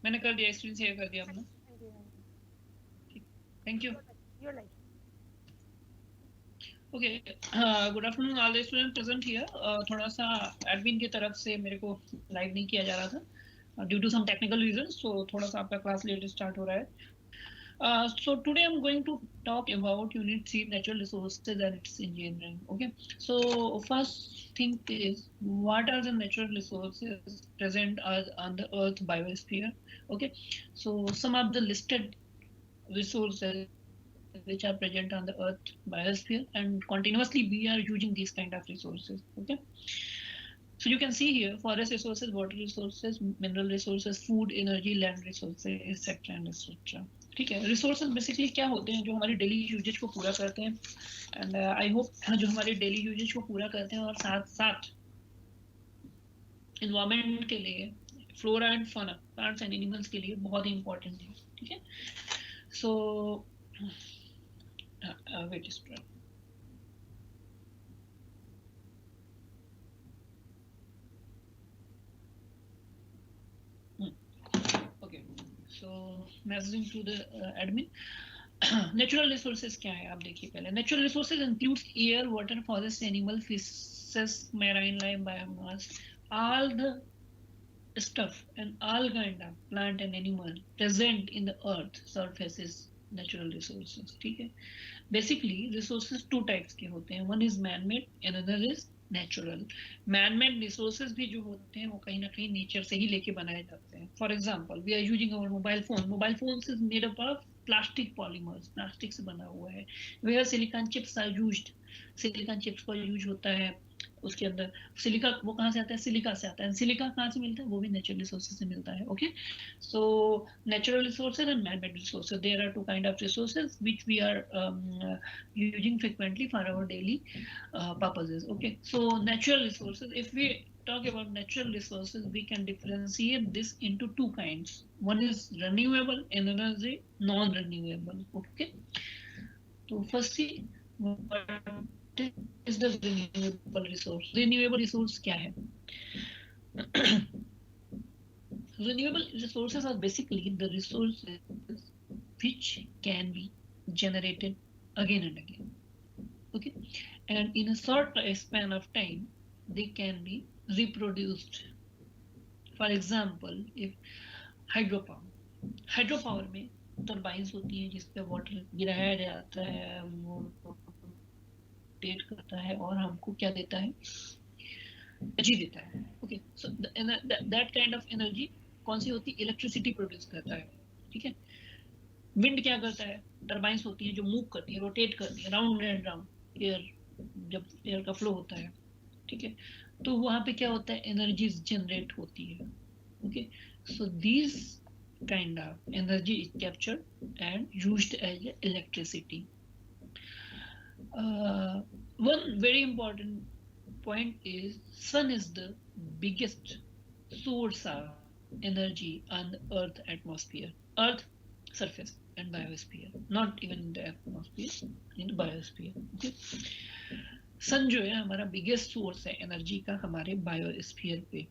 मैंने कर दिया, स्क्रीन शेयर कर दिया अपना। हाँ जी, हाँ जी। Thank you. You're like, okay, good afternoon all the student present here. थोड़ा सा एडमिन की तरफ से मेरे को लाइव नहीं किया जा रहा था due to some technical reason, so थोड़ा सा आपका क्लास लेट स्टार्ट हो रहा है। So today I'm going to talk about Unit 3 Natural Resources and its Engineering. Okay, so first thing is, what are the natural resources present on the Earth biosphere? Okay, so some of the listed resources which are present on the Earth biosphere, and continuously we are using these kind of resources. Okay, so you can see here forest resources, water resources, mineral resources, food, energy, land resources, etc. and etc. ठीक है, resources basically क्या होते हैं जो हमारे daily usage को पूरा करते हैं, एंड आई होप जो हमारे डेली यूजेज को पूरा करते हैं और साथ साथ इन्वायरमेंट के लिए, flora and fauna, plants and animals के लिए बहुत ही इंपॉर्टेंट है। ठीक है, so wait okay, so messaging to the admin. Natural resources क्या है आप देखिए पहले। Natural resources includes air, water, forest, animal, fishes, marine life, biomass, all the stuff and all kind of plant and animal present in the earth surface is natural resources। ठीक है, basically resources two types के होते हैं, one is man made and other is natural. Man made resources भी जो होते हैं वो कहीं ना कहीं नेचर से ही लेके बनाए जाते हैं। For example, we are using our mobile phone. Mobile phone is made up of plastic polymers, plastic से बना हुआ है। Where silicon chips are used, silicon chips का यूज होता है उसके अंदर। सिलिका वो कहाँ से आता है? सिलिका से आता है। सिलिका कहाँ से मिलता है? वो भी नेचुरल रिसोर्सेज से मिलता है। Okay, so natural resources and man-made resources, there are two kind of resources which we are using frequently for our daily purposes. Okay, so natural resources, if we talk about natural resources, we can differentiate this into two kinds. One is renewable and another is non-renewable. Okay, so firstly, what is the renewable resource? Renewable resource क्या है? Renewable resources are basically the resources which can be generated again and again. Okay, and in a short span of time they can be reproduced. For example, if hydropower में turbines होती हैं जिस पे water गिराया जाता है, वो rotate करता है और हमको क्या देता है? एनर्जी देता है। Okay, so that kind of energy कौन सी होती है? इलेक्ट्रिसिटी प्रोड्यूस करता है। ठीक है, विंड क्या करता है? टर्बाइंस होती है जो मूव करती है, रोटेट करती है राउंड एंड राउंड एयर, जब एयर का फ्लो होता है। ठीक है, तो वहां पे क्या होता है? एनर्जी जनरेट होती है। Okay, so this kind of energy is captured and used as electricity. One very important point is sun is the biggest source of energy on the earth atmosphere, earth surface and biosphere, not even in the atmosphere, in the biosphere. Okay, सन जो है हमारा biggest source है energy का हमारे biosphere पे।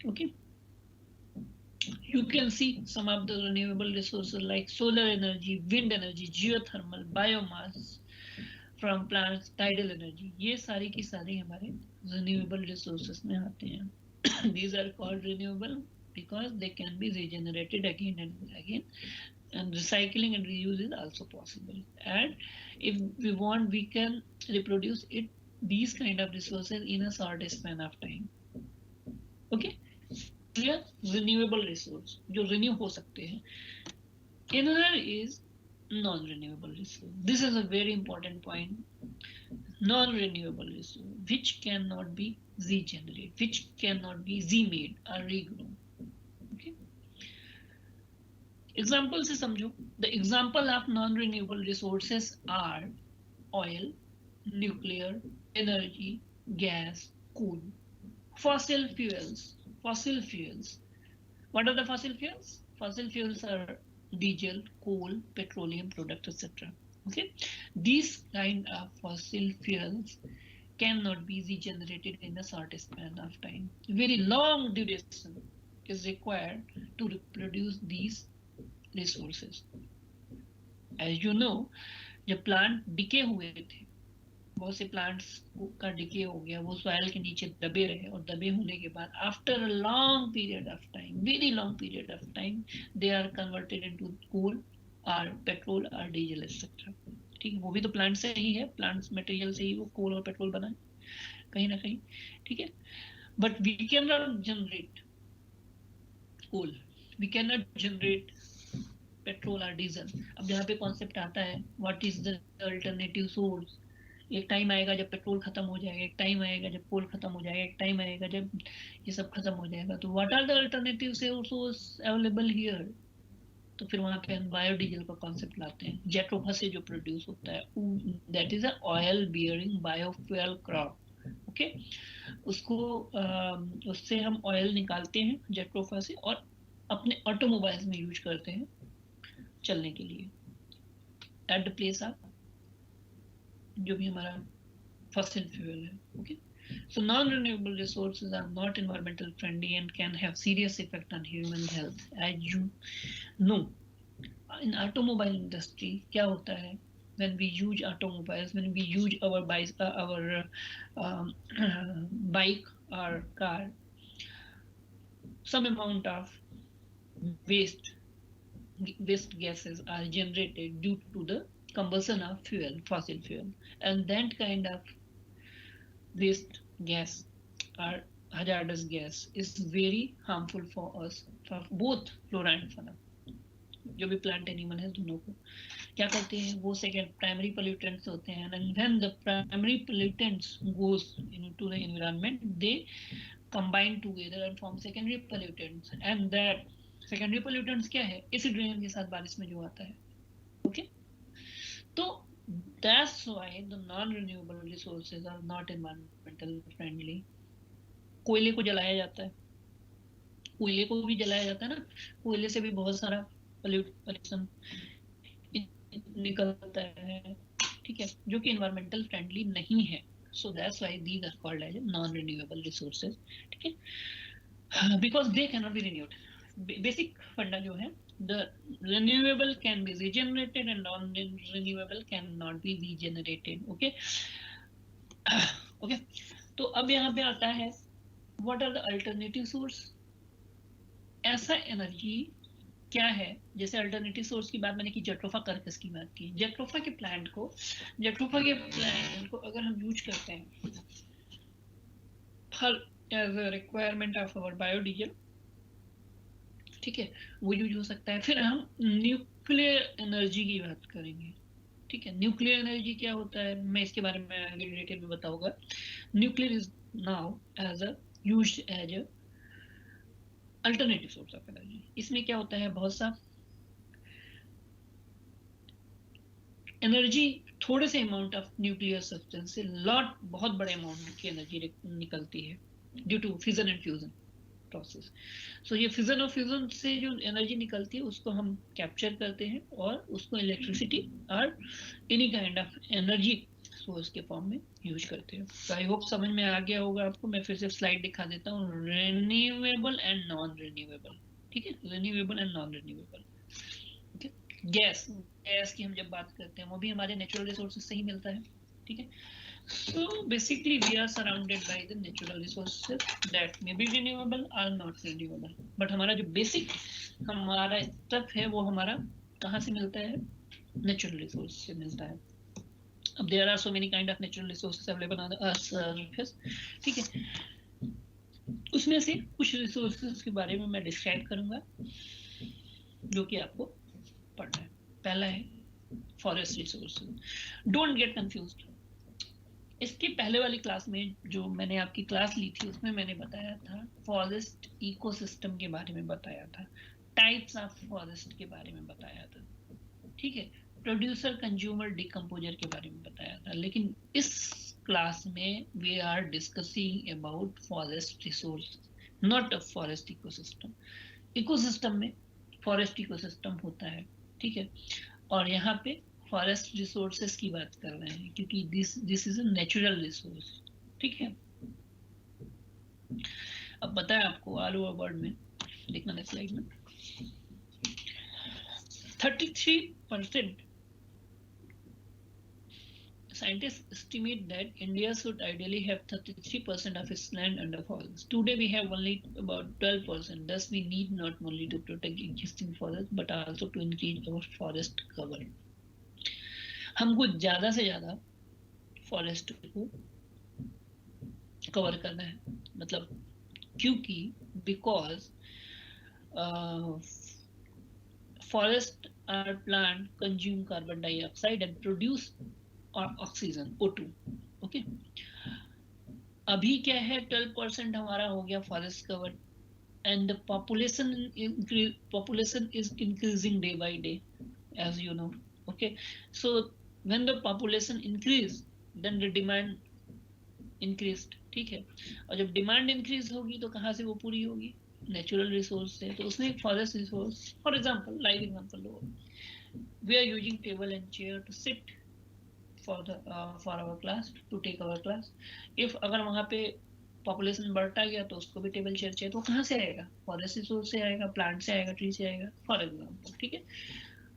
Okay, you can see some of the renewable resources like solar energy, wind energy, geothermal, biomass from plants, tidal energy, ये सारी की सारी हमारे renewable resources में आते हैं। These are called renewable because they can be regenerated again and again, and recycling and reuse is also possible. And if we want, we can reproduce it, these kind of resources, in a short span of time. Okay, clear? Renewable resource जो renew हो सकते हैं। Another is non-renewable resource. This is a very important point. Non-renewable resource which cannot be regenerated, which cannot be remade or regrown. Okay, example से समझो। The example of non-renewable resources are oil, nuclear energy, gas, coal. Fossil fuels. Fossil fuels. What are the fossil fuels? Fossil fuels are diesel, coal, petroleum products, etc. Okay, these kind of fossil fuels cannot be regenerated in a short span of time. Very long duration. is required to reproduce these resources. As you know, जब plant decay हुए थे, बहुत से plants का decay हो गया, वो soil के नीचे दबे रहे, और दबे होने के बाद after a long period of time, very long period of time, they are converted into coal और पेट्रोल और डीजल एक्सेट्रा. ठीक है, वो भी तो प्लांट से ही है, प्लांट्स मटेरियल से ही वो कोल और पेट्रोल बना है कहीं ना कहीं. ठीक है, but we can not generate coal, we can not generate petrol और डीजल. अब यहाँ पे कॉन्सेप्ट आता है, what is the alternative source. एक टाइम आएगा जब पेट्रोल खत्म हो जाएगा, एक टाइम आएगा जब कोल खत्म हो जाएगा, एक टाइम आएगा जब ये सब खत्म हो जाएगा. तो what are the alternative source available here. तो फिर वहां पे हम बायोडीजल का कॉन्सेप्ट लाते हैं, जेट्रोफा से जो प्रोड्यूस होता है, that is a oil bearing biofuel crop. Okay, उसको उससे हम ऑयल निकालते हैं जेट्रोफा से, और अपने ऑटोमोबाइल्स में यूज करते हैं चलने के लिए. एट द प्लेस ऑफ जो भी हमारा fossil fuel है. Okay, so non-renewable resources are not environmental friendly and can have serious effect on human health. As you know, in automobile industry क्या होता है, when we use automobiles, when we use our bike or car, some amount of waste gases are generated due to the combustion of fuel, fossil fuel, and that kind of waste gas or hazardous gas is very harmful for us, for both flora and fauna. जो भी plant animal है दोनों को क्या करते हैं, वो second primary pollutants होते हैं, and when the primary pollutants goes into the environment, they combine together and form secondary pollutants, and that secondary pollutants क्या है, एसिड रेन के साथ बारिश में जो आता है. ओके, तो that's why the non-renewable resources are not environmental friendly. कोयले को जलाया जाता है, कोयले को भी जलाया जाता है ना, कोयले से भी बहुत सारा पोल्यूशन निकलता है. ठीक है, जो कि environmental friendly नहीं है. So that's why these are called as non-renewable resources. ठीक है, because they cannot be renewed. Basic फंडा जो है, the renewable can be regenerated and non-renewable cannot be regenerated. Okay, okay. तो अब यहाँ पे आता है what are the alternative source. ऐसा एनर्जी क्या है, जैसे अल्टरनेटिव सोर्स की बात मैंने की, जेट्रोफा कर्कस की बात की. जेट्रोफा के प्लांट को अगर हम यूज करते हैं for as a requirement of our biodiesel, ठीक है, वो यूज हो सकता है. फिर हम न्यूक्लियर एनर्जी की बात करेंगे. ठीक है, न्यूक्लियर एनर्जी क्या होता है, मैं इसके बारे में आगे डिटेल में बताऊंगा. Nuclear is now as a used as a alternative source of energy. इसमें क्या होता है, बहुत सा एनर्जी, थोड़े से अमाउंट ऑफ न्यूक्लियर सब्सटेंस से बहुत बड़े अमाउंट की एनर्जी निकलती है due to fission and fusion process. So ये फिजन और फ्यूजन से जो एनर्जी निकलती है उसको हम कैप्चर करते हैं और उसको इलेक्ट्रिसिटी और any kind of energy source के फॉर्म में यूज करते हैं. तो आई होप समझ में आ गया होगा आपको. मैं फिर से स्लाइड दिखा देता हूँ, रिन्यूएबल एंड नॉन रिन्यूएबल. ठीक है, renewable and non renewable. Okay, gas की हम जब बात करते हैं वो भी हमारे नेचुरल रिसोर्सेज से ही मिलता है. ठीक है, so basically we are surrounded by the natural resources that may be renewable or not renewable, but हमारा जो बेसिक हमारा स्टफ है वो हमारा कहाँ से मिलता है, नेचुरल रिसोर्स से मिलता है. अब there are so many kind of natural resources available on the earth's surface. ठीक है, उसमें से कुछ रिसोर्सेज के बारे में मैं डिस्क्राइब करूंगा जो कि आपको पढ़ना है. पहला है forest resources. Don't get confused. इसके पहले वाली क्लास में जो मैंने आपकी क्लास ली थी उसमें मैंने बताया था फॉरेस्ट इकोसिस्टम के बारे में बताया था, टाइप्स ऑफ फॉरेस्ट के बारे में बताया था. ठीक है, प्रोड्यूसर, कंज्यूमर, डिकम्पोजर के बारे में बताया था. लेकिन इस क्लास में we are discussing about forest resource, not a forest ecosystem. Ecosystem में फॉरेस्ट इकोसिस्टम होता है. ठीक है, और यहाँ पे फॉरेस्ट रिसोर्सेस की बात कर रहे हैं क्योंकि this is a natural resource. ठीक है, अब पता है आपको ऑल ओवर वर्ल्ड में देखना नेक्स्ट स्लाइड में 33%. Scientists estimate that India should ideally have 33% of its land under forest. Today we have only about 12%. Thus, we need not only to protect existing forests but also to increase our forest cover. हमको ज्यादा से ज्यादा forest को cover करना है, मतलब क्योंकि because forest are plant consume carbon dioxide and produce oxygen O2. Okay, अभी क्या है 12% हमारा हो गया forest cover and the population is increasing day by day as you know. Okay, so when the population increase then the demand increased. ठीक है, और जब डिमांड इंक्रीज होगी तो कहाँ से वो पूरी होगी? नेचुरल रिसोर्स से. तो उसने एक forest resource, for example live example लो, we are using table and chair to sit for our class, to take our class. if अगर वहाँ पे पॉपुलेशन बढ़ता गया तो उसको भी टेबल चेयर चाहिए, तो कहाँ से आएगा? फॉरेस्ट रिसोर्स से आएगा, प्लांट से आएगा, ट्री से आएगा, फॉर एग्जांपल. ठीक है,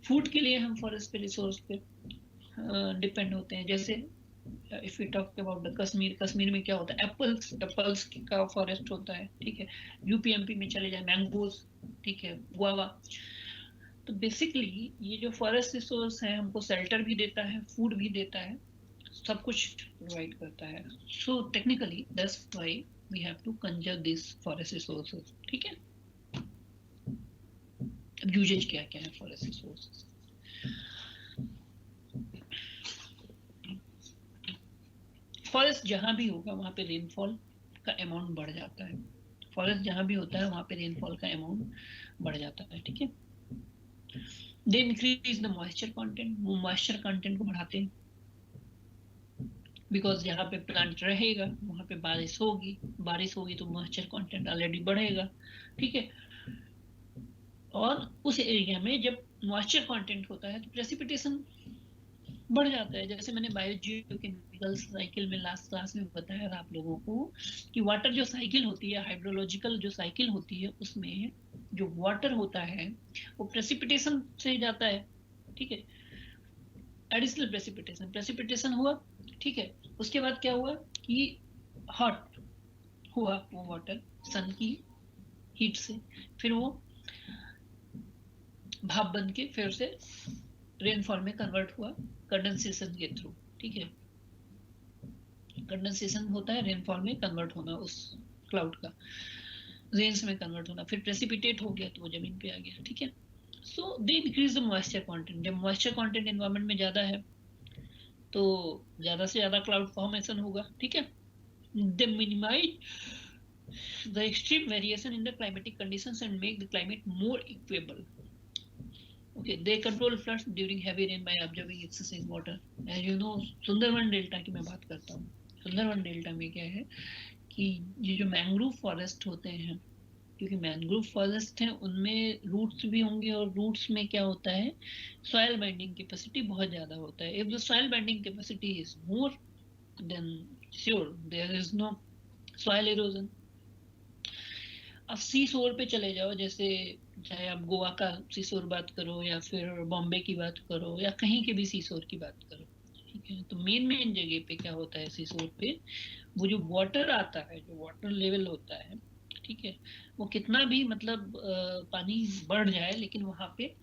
फूड के लिए हम फॉरेस्ट पे रिसोर्स पे डिपेंड होते हैं. जैसे if you talk about the Kashmir, Kashmir में क्या होता है? एप्पल्स का फॉरेस्ट होता है. ठीक है, यूपी एमपी में चले जाए मैंगोज, ठीक है, गुआवा. तो बेसिकली ये जो फॉरेस्ट रिसोर्स है हमको शेल्टर भी देता है, फूड भी देता है, सब कुछ प्रोवाइड करता है. So technically that's why we have to conserve this forest resources. ठीक है, अब यूजेज क्या क्या है फॉरेस्ट रिसोर्सेज? फॉरेस्ट जहां भी होगा वहां पे रेनफॉल का अमाउंट बढ़ जाता है. फॉरेस्ट जहां भी होता है वहां पे रेनफॉल का अमाउंट बढ़ जाता है. ठीक है, दे इंक्रीज द मॉइस्चर कंटेंट, वो मॉइस्चर कंटेंट को बढ़ाते हैं, बिकॉज जहाँ पे प्लांट रहेगा वहां पे बारिश होगी, बारिश होगी तो मॉइस्चर कंटेंट ऑलरेडी बढ़ेगा. ठीक है, और उस एरिया में जब मॉइस्चर कंटेंट होता है तो प्रेसिपिटेशन बढ़ जाता है. जैसे मैंने बायोजियोकेमिकल साइकिल में लास्ट क्लास में बताया था आप लोगों को कि वाटर जो साइकिल होती है, हाइड्रोलॉजिकल जो साइकिल होती है, उसमें जो वाटर होता है वो प्रेसिपिटेशन से जाता है. ठीक है, एडिशनल प्रेसिपिटेशन हुआ. ठीक है, उसके बाद क्या हुआ कि हॉट हुआ वो वाटर सन की हीट से, फिर वो भाप बन के फिर से रेनफॉल में कन्वर्ट हुआ कंडेंसेशन के थ्रू. ठीक है, कंडेंसेशन होता है रेनफॉल में कन्वर्ट होना, उस क्लाउड का रेन्स में कन्वर्ट होना, फिर प्रेसिपिटेट हो गया तो वो जमीन पे आ गया. ठीक है, so they increase the moisture content. जब मॉइस्चर कंटेंट एनवायरनमेंट में ज्यादा है तो ज्यादा से ज्यादा क्लाउड फॉर्मेशन होगा. ठीक है, दे minimise the extreme variation in the climatic conditions and make the climate more equable. Okay, they control floods during heavy rain by absorbing excessive water. As you know, Sundarban delta की मैं बात करता हूँ. Sundarban delta में क्या है कि ये जो मैंग्रोव फॉरेस्ट होते हैं, क्योंकि मैंग्रोव फॉरेस्ट है उनमें रूट्स भी होंगे, और रूट्स में क्या होता है, सॉइल बाइंडिंग कैपेसिटी बहुत ज्यादा होता है. If the soil binding capacity is more than sure there is no soil erosion. अब सी शोर पे चले जाओ, जैसे चाहे आप गोवा का सी शोर बात करो या फिर बॉम्बे की बात करो या कहीं के भी सी शोर की बात करो. ठीक है, तो मेन जगह पे क्या होता है सी शोर पे, वो जो वाटर आता है, जो वाटर लेवल होता है, ठीक है, वो कितना भी मतलब पानी बढ़ जाए लेकिन वहां पे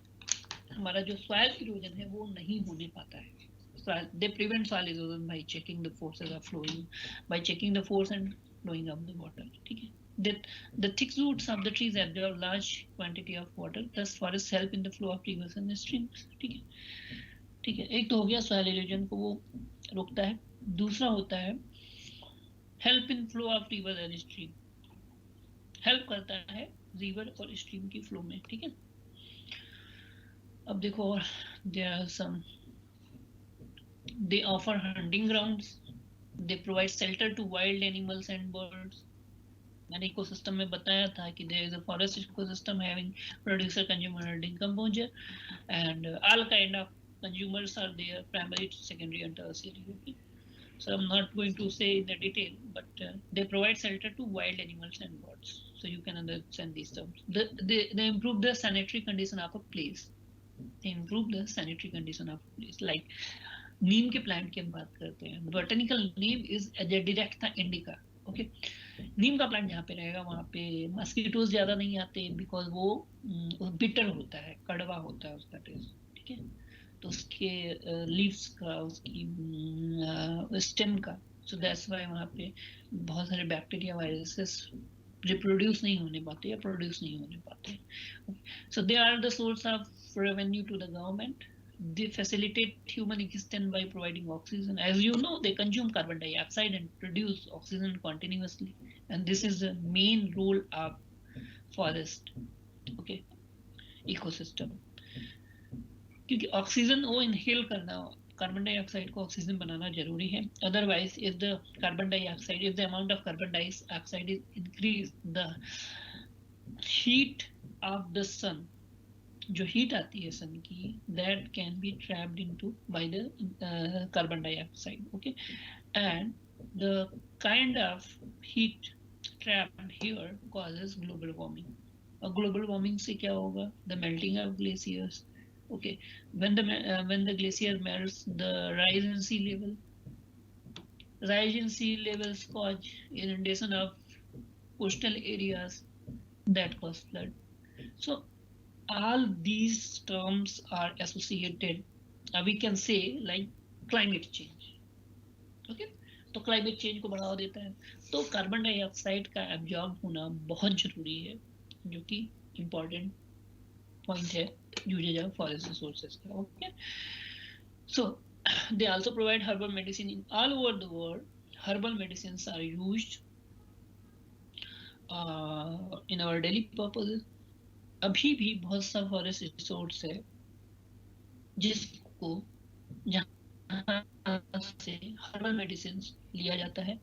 हमारा जो सॉइल इरोजन है वो नहीं होने पाता है. They prevent soil erosion by checking the forces of flowing, by checking the force and flowing of the water. ठीक है, that the thick roots of the trees absorb large quantity of water, thus forests help in the flow of rivers and streams. ठीक है, ठीक है, एक तो हो गया सॉइल इरोजन को वो रोकता है. दूसरा होता है help in flow of river and stream, help करता है रिवर और स्ट्रीम की फ्लो में. ठीक है, अब देखो और there are some, they offer hunting grounds, they provide shelter to wild animals and birds. मैंने इकोसिस्टम में बताया था कि there is a forest ecosystem having producer, consumer and decomposer, and all kind of consumers are there, primary, secondary and tertiary. So I'm not going to say in the detail, but they provide shelter to wild animals and birds. So you can understand these terms. They improve the sanitary condition of a place. They improve the sanitary condition of a place. Like नीम के plant की हम बात करते हैं, botanical name is Azadirachta indica. Okay, नीम का plant जहाँ पे रहेगा वहाँ पे मस्कीटोज ज्यादा नहीं आते, बिकॉज वो बिटर होता है, कड़वा होता है उसका टेस्ट. ठीक है, तो उसके लीव्स का, उसकी स्टेम का, सो दैट्स व्हाई वहाँ पे बहुत सारे बैक्टीरिया वायरसेस रिप्रोड्यूस नहीं होने पाते या प्रोड्यूस नहीं होने पाते. So they are the source of revenue to the government. They facilitate human existence by providing oxygen. As you know, they consume carbon dioxide and produce oxygen continuously. And this is the main role of forest, okay, ecosystem. क्योंकि oxygen वो inhale करना, carbon dioxide को oxygen बनाना जरूरी है. Otherwise if the carbon dioxide, if the amount of carbon dioxide is increase, the heat of the sun, जो heat आती है सन की, that can be trapped into by the carbon dioxide. Okay, and the kind of heat trapped here causes global warming. और global warming से क्या होगा? The melting of glaciers. Okay, when the glacier melts, the rise in sea levels cause inundation of coastal areas that cause flood. So all these terms are associated, we can say, like climate change. Okay, तो climate change को बढ़ावा देता है. तो carbon dioxide का absorb होना बहुत जरूरी है, जो कि इम्पोर्टेंट पॉइंट है यूजेज ऑफ फॉरेस्ट रिसोर्सेज का. Okay, so they also provide herbal medicine in all over the world. Herbal medicines are used in our daily purposes. अभी भी बहुत सा फॉरेस्ट रिसोर्स है जिसको जहाँ से हर्बल मेडिसिन लिया जाता है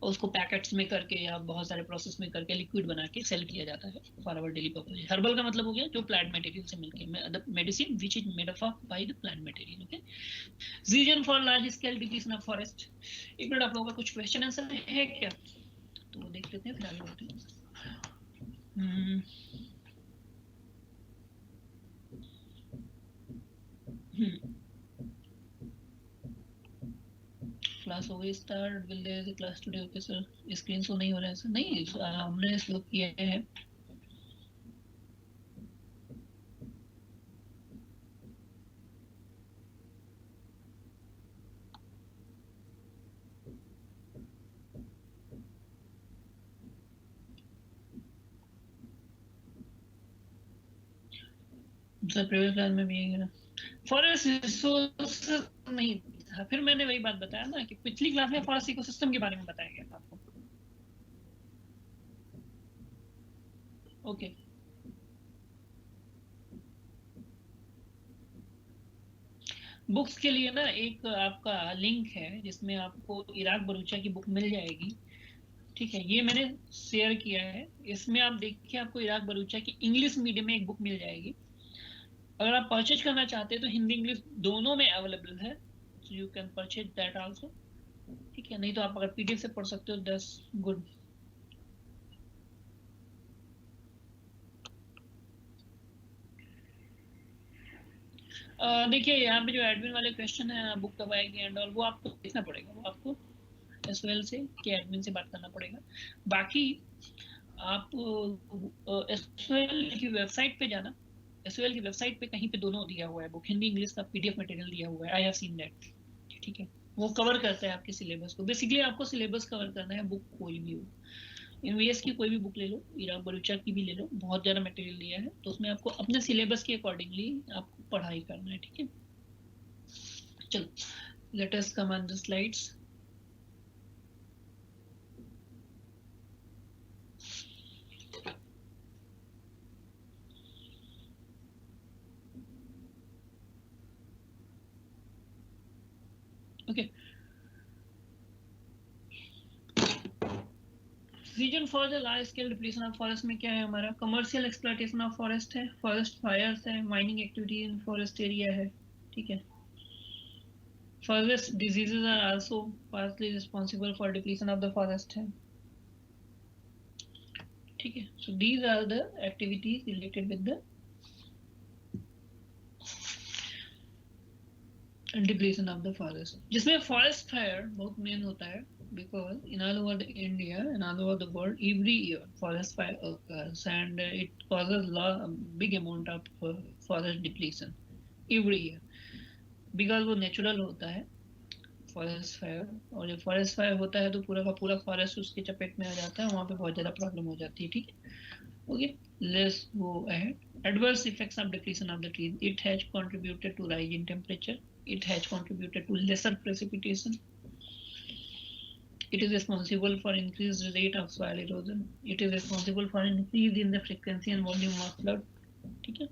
और उसको पैकेट्स में करके या बहुत सारे प्रोसेस में करके लिक्विड बना के सेल किया जाता है for our daily purpose. Herbal का मतलब हो गया जो प्लांट मटेरियल से मिलके, medicine which is made up by the plant material. Okay, reason for large scale depletion of forest. एक मिनट, आप लोगों का कुछ क्वेश्चन आंसर है क्या? तो देख लेते हैं, फिर आगे बढ़ते हैं. क्लास हो गई start. Will there is class today? Okay sir, screen show नहीं हो रहा है सर. नहीं, हमने शुरू किया है. सर प्रीवियस क्लास में भी है फॉरेस्ट रिसोर्स नहीं था. फिर मैंने वही बात बताया ना कि पिछली क्लास में फॉरेस्ट इकोसिस्टम के बारे में बताया गया था आपको. ओके, बुक्स के लिए ना एक आपका लिंक है जिसमें आपको इराक बरूचा की बुक मिल जाएगी. ठीक है, ये मैंने शेयर किया है. इसमें आप देखिए, आपको इराक बरूचा की इंग्लिश मीडियम में एक बुक मिल जाएगी. अगर आप परचेज करना चाहते हैं तो हिंदी इंग्लिश दोनों में अवेलेबल है, so you can purchase that also. ठीक है, नहीं तो आप अगर पीडीएफ से पढ़ सकते हो, that's good. देखिए यहाँ पे जो एडमिन वाले क्वेश्चन है, बुक कब आएगी एंड ऑल, वो आपको देखना पड़ेगा. वो आपको एसओएल से कि एडमिन से बात करना पड़ेगा. बाकी आप एसओएल की वेबसाइट पे जाना. एसओएल की वेबसाइट पे कहीं पे दोनों दिया हुआ है, बुक हिंदी इंग्लिश का पीडीएफ मटेरियल दिया हुआ है. I have seen that. ठीक है, वो कवर करता है आपके सिलेबस को. बेसिकली आपको सिलेबस कवर करना है, बुक कोई भी हो. एमवीएस की कोई भी बुक ले लो, इराक बरूचा की भी ले लो, बहुत ज़्यादा मटेरियल दिया है, तो उसमें आपको अपने सिलेबस के अकॉर्डिंगली आपको पढ़ाई करना है. ठीक है, चलो let us come on the slides. Okay, reason for the large scale depletion of forest में क्या है हमारा? कमर्शियल एक्सप्लॉयटेशन ऑफ फॉरेस्ट है, फॉरेस्ट फायर्स है, mining activity in forest area है. ठीक है, Forest diseases are also partly responsible for depletion of the forest है. ठीक है. So these are the activities related with the depletion of the forest. जिसमें forest fire बहुत main होता है, because in all over the India and all over the world every year forest fire occurs and it causes big amount of forest depletion every year, because वो natural होता है forest fire. और जब forest fire होता है तो पूरा का पूरा फॉरेस्ट उसके चपेट में आ जाता है, वहां पे बहुत ज्यादा प्रॉब्लम हो जाती है. ठीक है. Okay, let's go ahead. Adverse effects of depletion of the trees. It has contributed to rise in temperature. It has contributed to lesser precipitation. It is responsible for increased rate of soil erosion. It is responsible for increase in the frequency and volume of flood. ठीक है.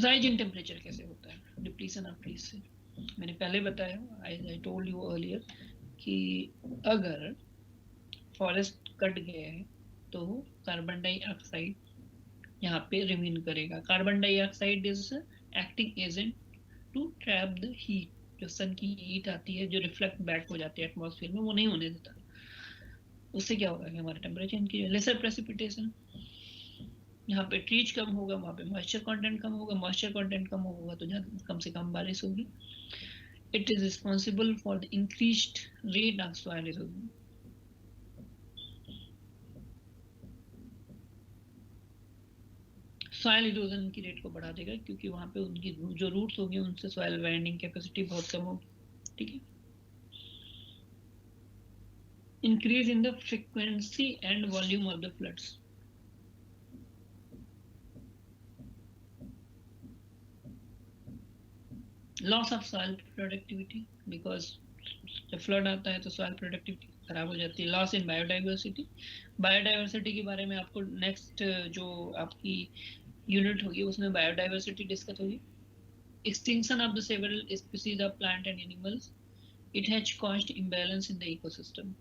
Rise in temperature कैसे होता है depletion of trees से? मैंने पहले बताया, I told you earlier, कि अगर फॉरेस्ट कट गए हैं तो कार्बन डाइऑक्साइड यहाँ पे रिमेन करेगा. Carbon dioxide is acting agent to trap the heat. जो सन की हीट आती है जो रिफ्लेक्ट बैक हो जाती है एटमॉस्फेयर में, वो नहीं होने देता. उससे क्या होगा कि हमारा टेम्परेचर इनक्रीज. Laser precipitation. यहाँ पे ट्रीज कम होगा, वहां पे मॉइस्चर कंटेंट कम होगा. मॉइस्चर कंटेंट कम होगा तो कम से कम बारिश होगी. It is responsible for the increased rate of soil erosion. Soil erosion की रेट को बढ़ा देगा, क्योंकि वहां पे उनकी जो रूट्स होंगी उनसे सॉइल बाइंडिंग कैपेसिटी बहुत कम होगी. ठीक है. Increase in the frequency and volume of the floods. Loss of soil productivity, because जब फ्लड आता है तो सॉइल प्रोडक्टिविटी खराब हो जाती है. Loss in biodiversity. बायोडाइवर्सिटी के बारे में आपको नेक्स्ट जो आपकी यूनिट होगी उसमें बायोडाइवर्सिटी डिस्कस होगी. Extinction of the several species of plant and animals. It has caused imbalance in the ecosystem.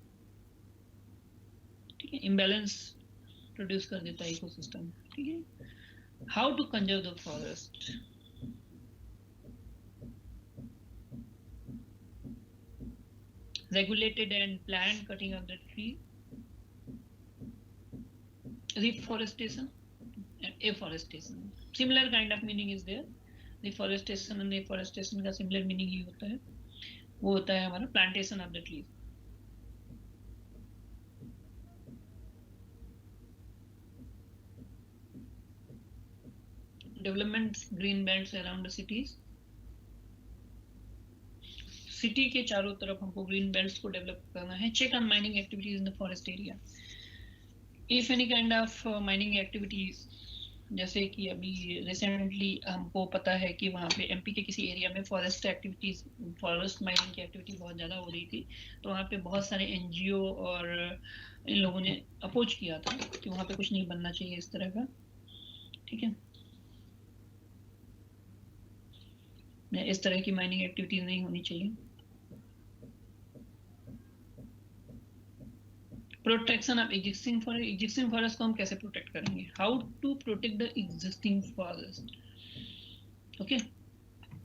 ठीक है. इम्बैलेंस प्रोड्यूस कर देता है इकोसिस्टम. ठीक है. How to conserve the forest. Regulated and planned cutting of the tree. Reforestation and afforestation. Similar kind of meaning is there. Reforestation and afforestation का similar meaning ही होता है. वो होता है हमारा plantation of the trees. Development green belts around the cities. City के चारों तरफ हमको ग्रीन बेल्ट्स को डेवलप करना है. Check on mining activities in the forest area. If any kind of mining activities, जैसे कि अभी रिसेंटली हमको पता है कि वहाँ पे एमपी के किसी एरिया में फॉरेस्ट एक्टिविटीज, फॉरेस्ट माइनिंग की एक्टिविटी बहुत ज़्यादा हो रही थी. तो वहाँ पे बहुत सारे एनजीओ और इन लोगों ने अपोज किया था कि वहाँ पे कुछ नहीं बनना चाहिए इस तरह का. ठीक है. इस तरह की माइनिंग एक्टिविटीज नहीं होनी चाहिए. Protection of existing forest. Existing forest को हम कैसे प्रोटेक्ट करेंगे? How to protect the existing forest. Okay.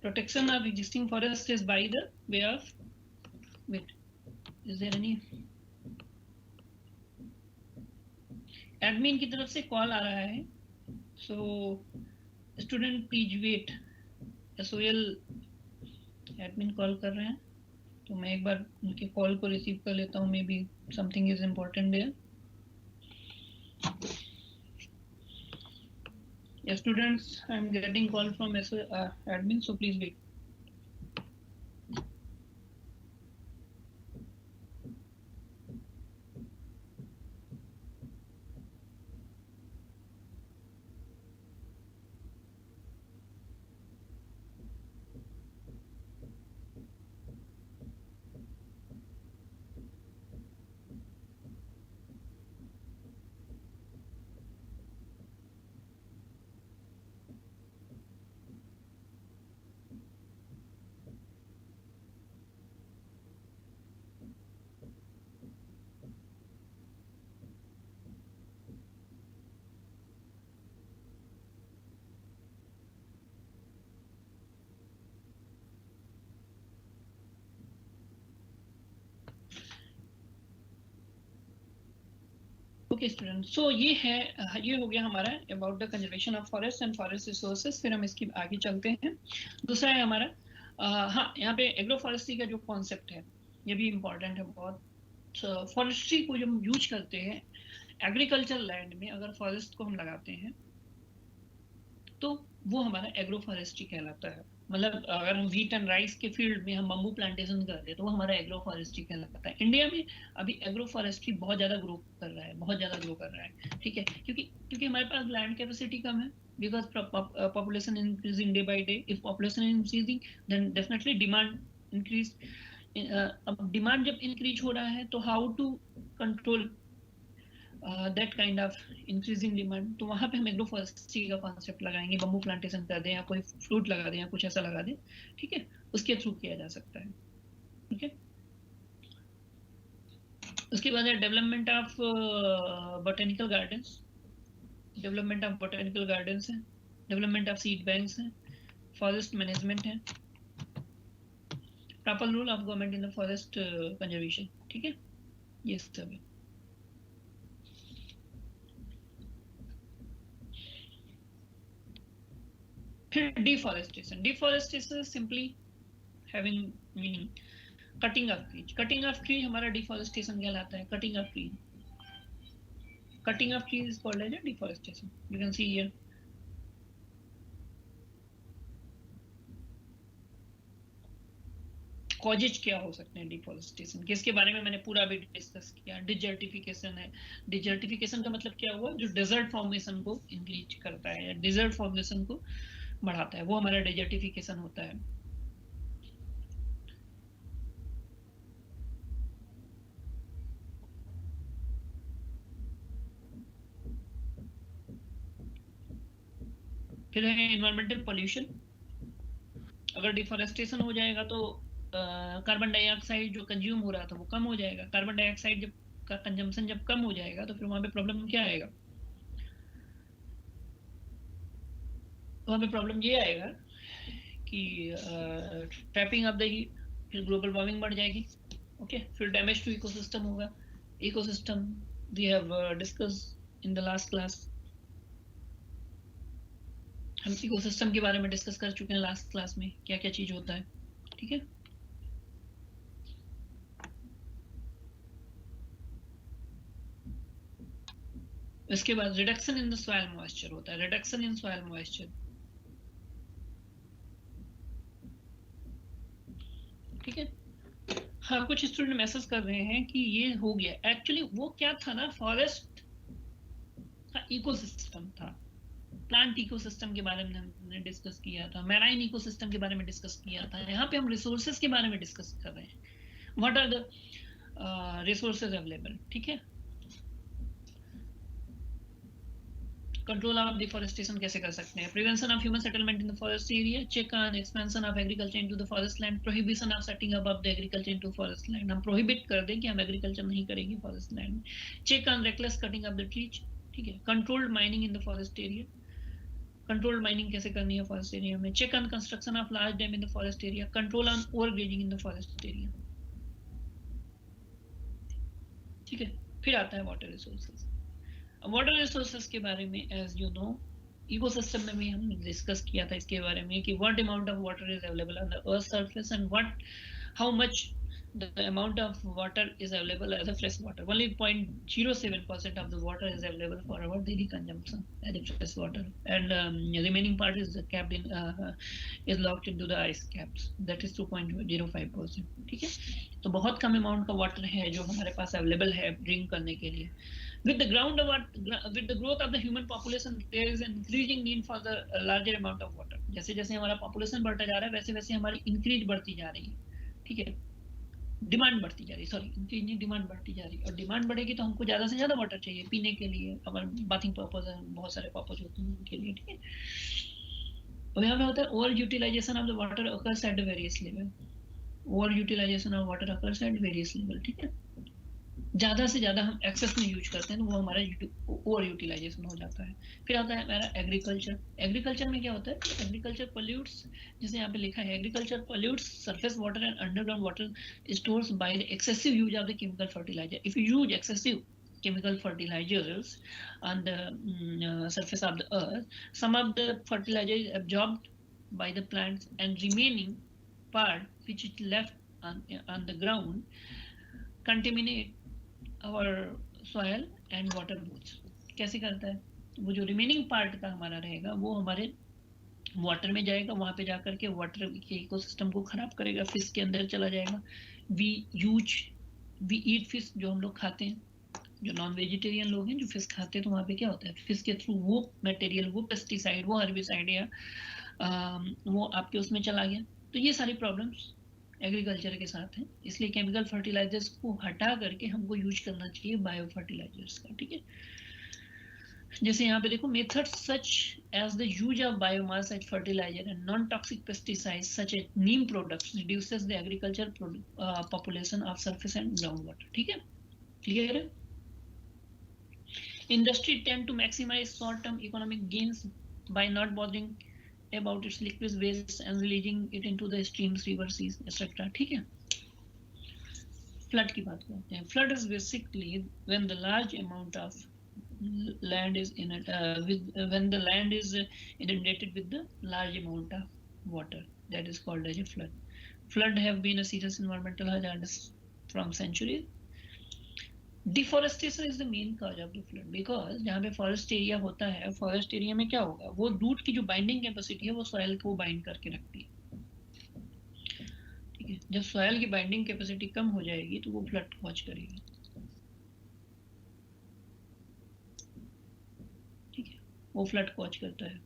Protection of existing forest is by the way of, wait, is there any admin की तरफ से कॉल आ रहा है. So student please wait. SOL admin call कर रहे हैं, तो मैं एक बार उनके कॉल को रिसीव कर लेता हूँ. Maybe something is important there. Students, I am getting call from admin, so please wait. Okay student, so ये हो गया हमारा about the conservation of forest and forest resources. फिर हम इसकी आगे चलते हैं। दूसरा है हमारा हाँ, यहाँ पे एग्रो फॉरेस्ट्री का जो कॉन्सेप्ट है ये भी इम्पोर्टेंट है बहुत। फॉरेस्ट्री को जब हम यूज करते हैं एग्रीकल्चर लैंड में, अगर फॉरेस्ट को हम लगाते हैं तो वो हमारा एग्रो फॉरेस्ट्री कहलाता है। मतलब अगर हम व्हीट एंड राइस के फील्ड में हम बम्बू प्लांटेशन कर रहे हैं तो वो हमारा एग्रो फॉरेस्ट्री कहलाता है। इंडिया में अभी एग्रो फॉरेस्ट्री बहुत ज्यादा ग्रो कर रहा है, बहुत ज्यादा ग्रो कर रहा है, ठीक है, क्योंकि हमारे पास लैंड कैपेसिटी कम है, because population increasing day by day. If population increasing then definitely demand increase. अब डिमांड जब इंक्रीज हो रहा है तो how to control that kind of increasing demand, तो वहां पे हम एग्रो फॉरेस्ट्री का कॉन्सेप्ट लगाएंगे, बम्बू प्लांटेशन कर दें या कोई फ्रूट लगा दें या कुछ ऐसा लगा दें, ठीक है, उसके थ्रू किया जा सकता है, ठीक है। उसके बाद है development of botanical gardens, development of botanical gardens है, डेवलपमेंट ऑफ सीड बैंक्स है, फॉरेस्ट मैनेजमेंट है, proper rule of government in the forest conservation, ठीक है, ये सब है। Deforestation. Deforestation is simply having meaning cutting of trees. Cutting of trees हमारा deforestation कहलाता है. Cutting of trees. Cutting of trees is called as a deforestation. You can see here. Causes क्या हो सकते हैं डिफॉरेस्टेशन के, इसके बारे में मैंने पूरा भी डिस्कस किया। डिजर्टिफिकेशन है, डिजर्टिफिकेशन का मतलब क्या हुआ, जो डेजर्ट फॉर्मेशन को इंक्रीज करता है, डेजर्ट फॉर्मेशन को बढ़ाता है, वो हमारा डिजर्टिफिकेशन होता है। फिर है एनवायरमेंटल पोल्यूशन। अगर डिफॉरेस्टेशन हो जाएगा तो कार्बन डाइऑक्साइड जो कंज्यूम हो रहा था वो कम हो जाएगा। कार्बन डाइऑक्साइड जब का कंजम्पशन जब कम हो जाएगा तो फिर वहां पे प्रॉब्लम क्या आएगा, वहां पे प्रॉब्लम ये आएगा कि ट्रैपिंग ऑफ द हीट, फिर ग्लोबल वार्मिंग बढ़ जाएगी, ओके। फिर डैमेज टू इकोसिस्टम होगा। Ecosystem we have discuss in the last class, हम इकोसिस्टम के बारे में डिस्कस कर चुके हैं लास्ट क्लास में, क्या क्या चीज होता है, ठीक है। इसके बाद reduction in the soil moisture होता है, रिडक्शन इन सॉइल मॉइस्चर, ठीक है। हाँ, कुछ स्टूडेंट मैसेज कर रहे हैं कि ये हो गया, एक्चुअली वो क्या था ना, फॉरेस्ट का इकोसिस्टम था, प्लांट इकोसिस्टम के बारे में हमने डिस्कस किया था, मैराइन इकोसिस्टम के बारे में डिस्कस किया था। यहाँ पे हम रिसोर्सेज के बारे में डिस्कस कर रहे हैं, what are the resources available, ठीक है। कंट्रोल ऑफ डिफॉरेस्टेशन कैसे कर सकते हैं, prevention of human settlement in the forest area, check on expansion of agriculture into the forest land, prohibition of setting up of the agriculture into forest land, हम prohibit कर दें कि हम agriculture नहीं करेंगे फॉरेस्ट लैंड में। Check on reckless cutting of the trees, ठीक है। Controlled mining in the forest area, controlled mining कैसे करनी है फॉरेस्ट एरिया में। Check on construction of large dam in the forest area, control on overgrazing in the forest area, ठीक है। फिर आता है वाटर रिसोर्सेज। वाटर रिसोर्सेज के बारे में एज यू नो इकोसिस्टम में भी हमने डिस्कस किया था इसके बारे में कि what amount of water is available on the earth surface and what how much the amount of water is available as a fresh water. Only 0.07% of the water is available for our daily consumption as a fresh water, and the remaining part is kept in is locked into the ice caps, that is 2.05%, ठीक है। तो बहुत कम amount का water है जो हमारे पास available है drink करने के लिए। with the growth of the human population there is an increasing need for the larger amount of water. जैसे जैसे हमारा पॉपुलेशन बढ़ता जा रहा है वैसे वैसे हमारी इंक्रीज बढ़ती जा रही है, ठीक है, डिमांड बढ़ती जा रही है, सॉरी इंक्रीज नहीं, डिमांड बढ़ती जा रही है। और डिमांड बढ़ेगी तो हमको ज्यादा से ज्यादा वाटर चाहिए पीने के लिए, हमारे बाथिंग पर्पज है, बहुत सारे पर्पज होते हैं उनके लिए, ठीक है। और यहाँ पे होता है over utilization of the water occurs at various level, over utilization of water occurs at various level, ठीक है। ज्यादा से ज्यादा हम एक्सेस में यूज करते हैं तो वो हमारा ओवर यूटिलाइजेशन हो जाता है। फिर आता है हमारा एग्रीकल्चर। एग्रीकल्चर में क्या होता है, एग्रीकल्चर पोल्यूट्स, जैसे यहाँ पे लिखा है agriculture pollutes surface water and underground water stores by the excessive use of the chemical fertilizer. If you use excessive chemical fertilizers on the surface of the earth. Some of the fertilizer is absorbed by the plants and remaining part which is left on the ground contaminate our soil and water both. कैसे करता है? वो जो remaining part का हमारा रहेगा वो हमारे वाटर में जाएगा, वहां पे जाकर के वाटर के इकोसिस्टम को खराब करेगा, फिश के अंदर चला जाएगा. वी ईट फिश, जो हम लोग खाते हैं, जो नॉन वेजिटेरियन लोग हैं जो फिश खाते हैं, तो वहां पे क्या होता है, फिश के थ्रू वो मटेरियल, वो पेस्टिसाइड, वो हर्बिसाइड या वो आपके उसमें चला गया. तो ये सारी प्रॉब्लम्स एग्रीकल्चर के साथ है. इसलिए केमिकल फर्टिलाइजर्स को हटा करके हमको यूज करना चाहिए बायो फर्टिलाइजर्स का. ठीक है, जैसे यहाँ पे देखो, methods such as the use of biomass as fertilizer and non toxic pesticides such as neem products reduces the agriculture population of surface and ground water. ठीक है, क्लियर है? Industry tend to maximize short-term economic gains by not bothering about its liquid waste and releasing it into the streams, rivers, seas, etc. ठीक है. Flood की बात करते हैं. Flood is basically when the large amount of land is when the land is inundated with the large amount of water. That is called as a flood. Flood have been a serious environmental hazard from centuries. Deforestation is the main cause of the flood, because जहाँ पे forest area होता है, forest area में क्या होगा, वो root की जो बाइंडिंग कैपेसिटी है वो सॉइल को बाइंड करके रखती है. ठीक है, जब सॉइल की बाइंडिंग कैपेसिटी कम हो जाएगी तो वो फ्लड कॉज करेगी. ठीक है, वो फ्लड कॉज करता है.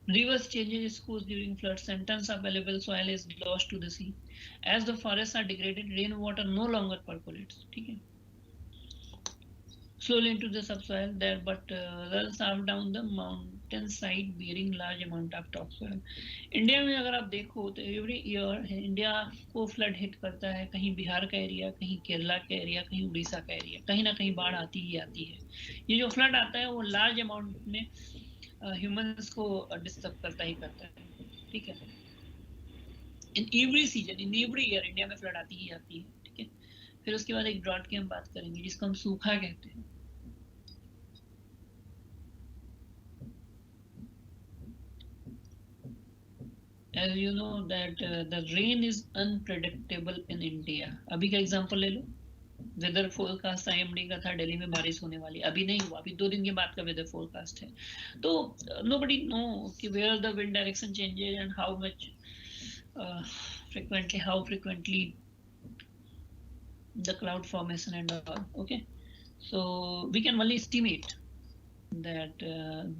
Rivers changes its course during floods and tons of valuable soil is lost to the sea. As the forests are degraded, rainwater no longer percolates. ठीक है, slowly into the subsoil there, but runs off down the mountain side bearing large amount of topsoil. India में अगर आप देखो तो every year India को flood hit करता है. कहीं बिहार का एरिया, कहीं केरला का एरिया, कहीं उड़ीसा का एरिया, कहीं ना कहीं बाढ़ आती ही आती है. ये जो फ्लड आता है वो लार्ज अमाउंट में ह्यूमंस को डिस्टर्ब करता ही करता है. ठीक है, in every season, in every year India में फ्लड आती ही आती है. ठीक है, फिर उसके बाद एक ड्रॉट की हम बात करेंगे जिसको हम सूखा कहते हैं. As you know that the rain is unpredictable in India. अभी का एग्जांपल ले लो, वेदर फोरकास्ट आईएमडी का था, दिल्ली में बारिश होने वाली, अभी नहीं हुआ, अभी 2 दिन के बाद का वेदर फोरकास्ट है. तो नोबडी नो कि where the wind direction changes and how much frequently the cloud formation and all. Okay, so we can only estimate that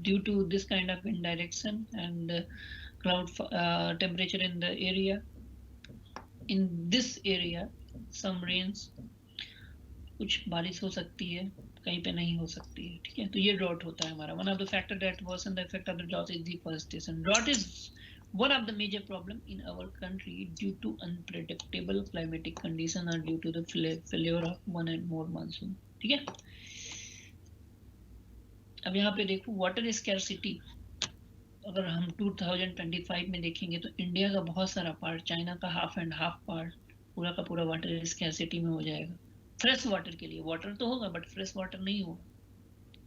due to this kind of wind direction and cloud temperature in the area, in this area some rains, कुछ बारिश हो सकती है, कहीं पे नहीं हो सकती है. ठीक है, तो ये ड्रॉट होता है हमारा. One of the factor that worsen the effect of the drought is deforestation. Drought is one of the major problem in our country due to unpredictable climatic condition or due to the failure of one and more monsoon. ठीक है, अब यहाँ पे देखो water scarcity. अगर हम 2025 में देखेंगे तो इंडिया का बहुत सारा पार्ट, चाइना का हाफ एंड हाफ पार्ट, पूरा का पूरा वाटर स्कैरसिटी में हो जाएगा. फ्रेश वाटर के लिए वाटर तो होगा बट फ्रेश वाटर नहीं होगा.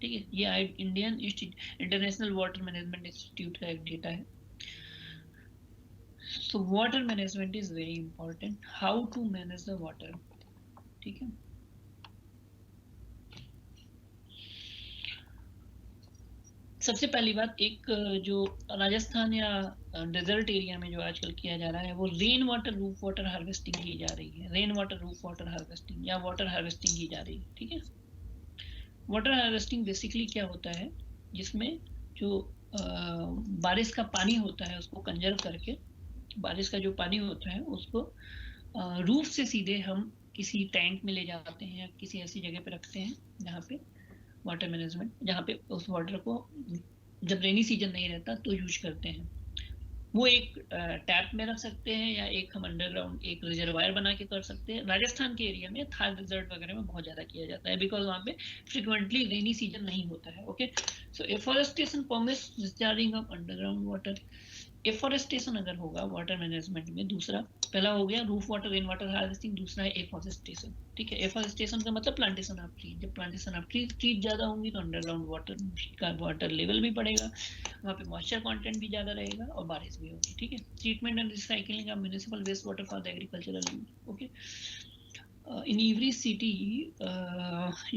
ठीक है, ये Indian international water management institute का एक डेटा है. So water management is very important. How to manage the water? ठीक है, सबसे पहली बात, एक जो राजस्थान या डेजर्ट एरिया में जो आजकल किया जा रहा है वो rain water roof water harvesting की जा रही है. Rain water roof water harvesting या वाटर हार्वेस्टिंग की जा रही है. ठीक है, वाटर हार्वेस्टिंग बेसिकली क्या होता है, जिसमें जो बारिश का पानी होता है उसको कंजर्व करके, बारिश का जो पानी होता है उसको रूफ से सीधे हम किसी टैंक में ले जाते हैं या किसी ऐसी जगह पे रखते हैं जहाँ पे वाटर मैनेजमेंट, जहाँ पे उस वाटर को जब रेनी सीजन नहीं रहता तो यूज करते हैं. वो एक टैप में रख सकते हैं या एक हम अंडरग्राउंड एक रिजर्वायर बना के कर सकते हैं. राजस्थान के एरिया में, थार डिजर्ट वगैरह में बहुत ज्यादा किया जाता है बिकॉज वहाँ पे फ्रिक्वेंटली रेनी सीजन नहीं होता है. Okay, so afforestation permits discharging of underground water afforestation अगर होगा वाटर मैनेजमेंट में, दूसरा पहला हो गया roof water rain water harvesting, दूसरा है एफॉरेस्टेशन। ठीक है, एफॉरेस्टेशन का मतलब प्लांटेशन ऑफ ट्री। जब प्लांटेशन ऑफ ट्रीज ज्यादा होंगी तो अंडरग्राउंड वाटर का वाटर लेवल भी बढ़ेगा, वहाँ पे मॉइस्चर कंटेंट भी ज्यादा रहेगा और बारिश भी होगी। ठीक है, treatment and recycling of municipal waste water for the agricultural use. Okay, in every city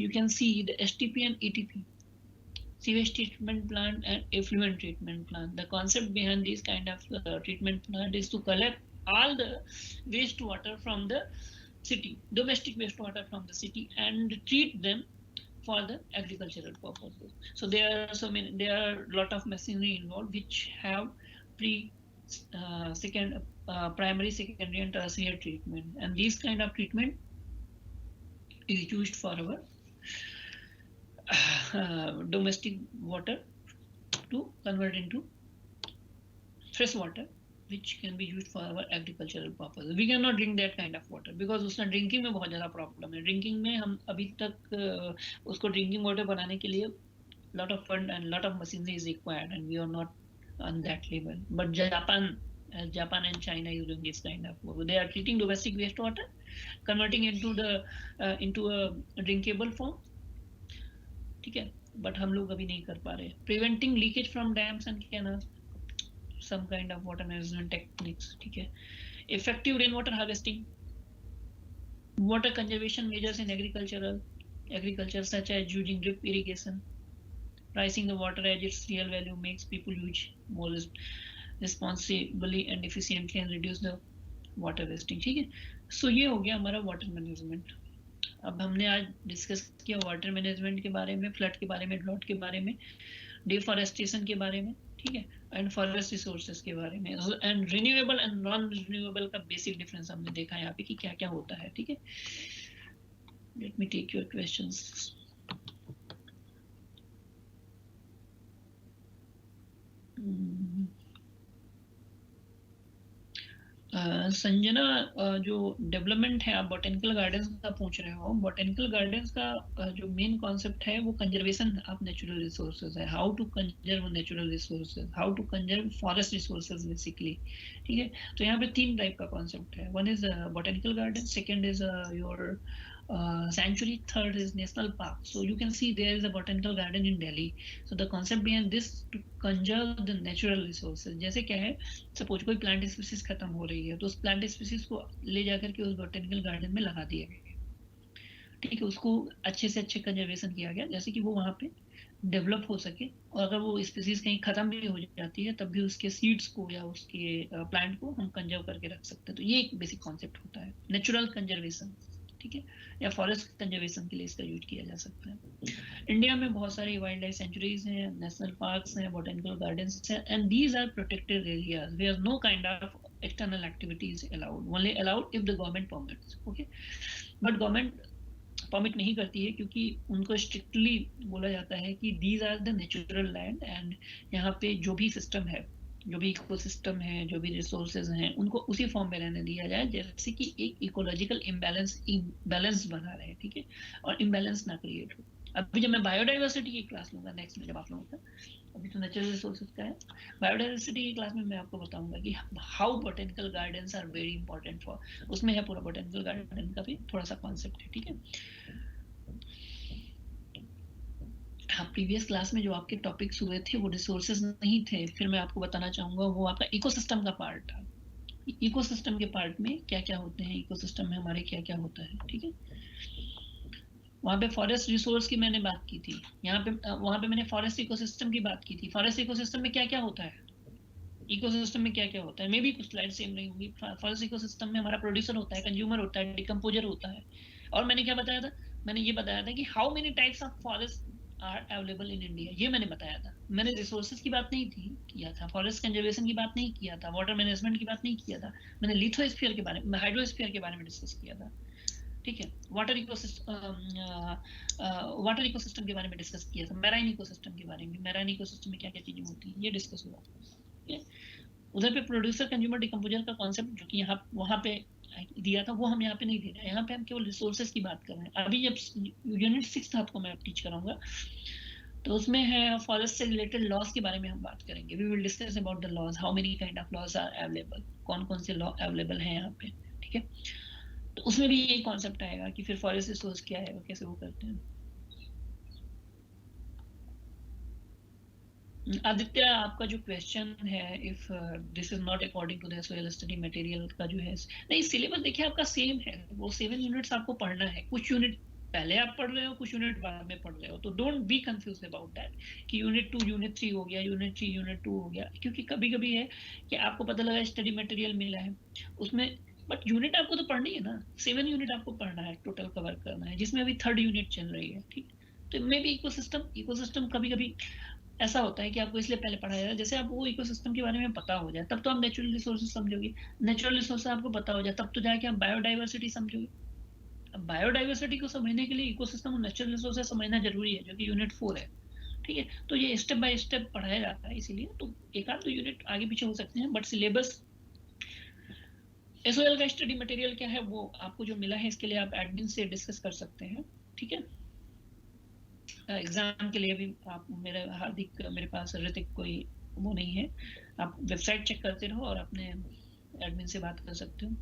you can see the STP and ETP, sewage treatment plant and effluent treatment plant. The concept behind this kind of treatment plant is to collect all the wastewater from the city, domestic wastewater from the city, and treat them for the agricultural purposes. So there are a lot of machinery involved which have primary, secondary, and tertiary treatment, and this kind of treatment is used for our domestic water to convert into fresh water, which can be used for our agricultural purpose. We cannot drink that kind of water because उसमें drinking में बहुत ज़्यादा problem है। Drinking में हम अभी तक उसको ड्रिंकिंग वाटर बनाने के लिए lot of fund and lot of machinery is required, and we are not on that level. But Japan and China is doing this kind of work. They are treating domestic wastewater, converting into a drinkable form. ठीक है, but हम लोग अभी नहीं कर पा रहे। Preventing leakage from dams and canals, some kind of water management techniques. ठीक है, effective rainwater harvesting, water conservation measures in agriculture such as using drip irrigation, pricing the water at its real value makes people use more responsibly and efficiently and reduce the water wasting. ठीक है, सो ये हो गया हमारा water management. अब हमने आज discuss किया वाटर मैनेजमेंट के बारे में, फ्लड के बारे में, ड्रॉट के बारे में, डिफॉरेस्टेशन के बारे में, ठीक है, एंड फॉरेस्ट रिसोर्सेज के बारे में, and renewable and non renewable का बेसिक डिफरेंस हमने देखा यहाँ पे कि क्या क्या होता है। ठीक है, let me take your questions. Sanjana, जो डेवलपमेंट है आप बॉटेनिकल गार्डन्स का पूछ रहे हो, बॉटेनिकल गार्डन्स का जो मेन कॉन्सेप्ट है वो कंजर्वेशन ऑफ नेचुरल रिसोर्सेज है। How to conserve natural resources, how to conserve forest resources basically. ठीक है, तो यहाँ पे 3 टाइप का कॉन्सेप्ट है। One is botanical garden, second is your sanctuary, third is national park. So you can see there is a botanical garden in Delhi. So the concept behind this to conserve the natural resources. जैसे क्या है, suppose कोई plant species खत्म हो रही है तो उस प्लांट स्पीसीज को ले जाकर के उस बॉटेनिकल गार्डन में लगा दिया गया। ठीक है, उसको अच्छे से अच्छे कंजर्वेशन किया गया जैसे कि वो वहाँ पे डेवलप हो सके, और अगर वो स्पीसीज कहीं खत्म भी हो जाती है तब भी उसके सीड्स को या उसके प्लांट को हम कंजर्व करके रख सकते हैं। तो ये एक बेसिक कॉन्सेप्ट होता है नेचुरल कंजर्वेशन। ठीक है, या फॉरेस्ट कंजर्वेशन के लिए इसका यूज किया जा सकता है। इंडिया में बहुत सारी वाइल्ड लाइफ सेंचुरीज हैं, नेशनल पार्क्स हैं, बॉटेनिकल गार्डन्स हैं, and these are protected areas where no kind of external activities allowed, only allowed if the government permits. Okay, but government permit नहीं करती है क्योंकि उनको स्ट्रिक्टली बोला जाता है कि these are the natural land, and यहाँ पे जो भी सिस्टम है, जो भी इकोसिस्टम है, जो भी रिसोर्सेज हैं, उनको उसी फॉर्म में रहने दिया जाए जैसे कि एक इकोलॉजिकल इम्बैलेंस बना रहे। ठीक है, और इम्बैलेंस ना क्रिएट हो। अभी जब मैं बायोडाइवर्सिटी की क्लास लूंगा नेक्स्ट में, जब आप लोगों का, अभी तो नेचुरल रिसोर्सेज का है, बायोडाइवर्सिटी की क्लास में मैं आपको बताऊंगा कि how botanical gardens are very important for, उसमें है पूरा बॉटेनिकल गार्डन का भी थोड़ा सा कॉन्सेप्ट है। ठीक है, हाँ, प्रीवियस क्लास में जो आपके टॉपिक्स हुए थे वो रिसोर्सेज नहीं थे, फिर मैं आपको बताना चाहूंगा वो आपका इकोसिस्टम का पार्ट था। इकोसिस्टम के पार्ट में क्या क्या होते हैं, इकोसिस्टम में हमारे क्या क्या होता है। ठीक है, वहां पे फॉरेस्ट रिसोर्स की मैंने बात की थी, यहाँ पे वहां पे मैंने फॉरेस्ट इकोसिस्टम की बात की थी। फॉरेस्ट इकोसिस्टम में क्या क्या होता है, इकोसिस्टम में क्या क्या होता है, मे बी कुछ स्लाइड सेम नहीं होगी। फॉरेस्ट इकोसिस्टम में हमारा प्रोड्यूसर होता है, कंज्यूमर होता है, डिकम्पोजर होता है, और मैंने क्या बताया था, मैंने ये बताया था कि how many types of forest are available in India, ये मैंने बताया था। मैंने रिसोर्सेज की बात नहीं थी किया था, फॉरेस्ट कंजर्वेशन की बात नहीं किया था, वाटर मैनेजमेंट की बात नहीं किया था, मैंने लिथोस्फीयर के बारे में, हाइड्रोस्फीयर के बारे में डिस्कस किया था। ठीक है, वाटर इकोसिस्टम के बारे में डिस्कस किया था, मैराइन इकोसिस्टम के बारे में, मैराइन इकोसिस्टम में क्या क्या चीजें होती हैं ये डिस्कस हुआ। ठीक है, उधर पे प्रोड्यूसर कंज्यूमर डिकम्पोजर का कॉन्सेप्ट जो कि यहाँ वहां पे दिया था वो हम यहाँ पे नहीं दे रहे हैं, यहाँ पे हम केवल रिसोर्सेज की बात कर रहे हैं। अभी जब यूनिट 6 आपको मैं टीच कराऊंगा तो उसमें है फॉरेस्ट से रिलेटेड लॉज के बारे में हम बात करेंगे. We will discuss about the laws, how many kind of laws are available, कौन कौन से लॉ अवेलेबल हैं यहाँ पे. ठीक है, तो उसमें भी यही कॉन्सेप्ट आएगा कि फिर फॉरेस्ट रिसोर्स क्या है, वो कैसे वो करते हैं. आदित्य, आपका जो क्वेश्चन है, if this is not according to the soil study material का जो है, नहीं सिलेबस देखिए आपका सेम है. वो 7 यूनिट्स आपको पढ़ना है. कुछ यूनिट पहले आप पढ़ रहे हो, कुछ यूनिट बाद में पढ़ रहे हो, तो don't be confuse about that कि यूनिट 2 यूनिट 3 हो गया, यूनिट 3 यूनिट 2 हो गया. क्योंकि कभी कभी है कि आपको पता लगा स्टडी मटेरियल मिला है उसमें, बट यूनिट आपको तो पढ़नी है ना. 7 यूनिट आपको पढ़ना है, टोटल कवर करना है, जिसमें अभी 3rd यूनिट चल रही है. ठीक, तो मे भी इकोसिस्टम कभी कभी ऐसा होता है कि आपको इसलिए पहले पढ़ाया जाए, जैसे आपको इकोसिस्टम के बारे में पता हो जाए तब तो आप नेचुरल रिसोर्सेज समझोगे. नेचुरल रिसोर्सेज आपको पता हो जाए तब तो जाके आप बायोडाइवर्सिटी समझोगे. अब बायोडाइवर्सिटी को समझने के लिए इकोसिस्टम और नेचुरल रिसोर्सेज समझना जरूरी है, जो कि यूनिट 4 है. ठीक है, तो ये स्टेप बाय स्टेप पढ़ाया जाता है, इसीलिए तो एक आध 2 यूनिट आगे पीछे हो सकते हैं, बट सिलेबस एसओएल का स्टडी मटेरियल क्या है वो आपको जो मिला है, इसके लिए आप एडमिन से डिस्कस कर सकते हैं. ठीक है, एग्जाम के लिए भी आप मेरे पास ऋतिक कोई वो नहीं है, आप वेबसाइट चेक करते रहो और अपने एडमिन से बात कर सकते हो.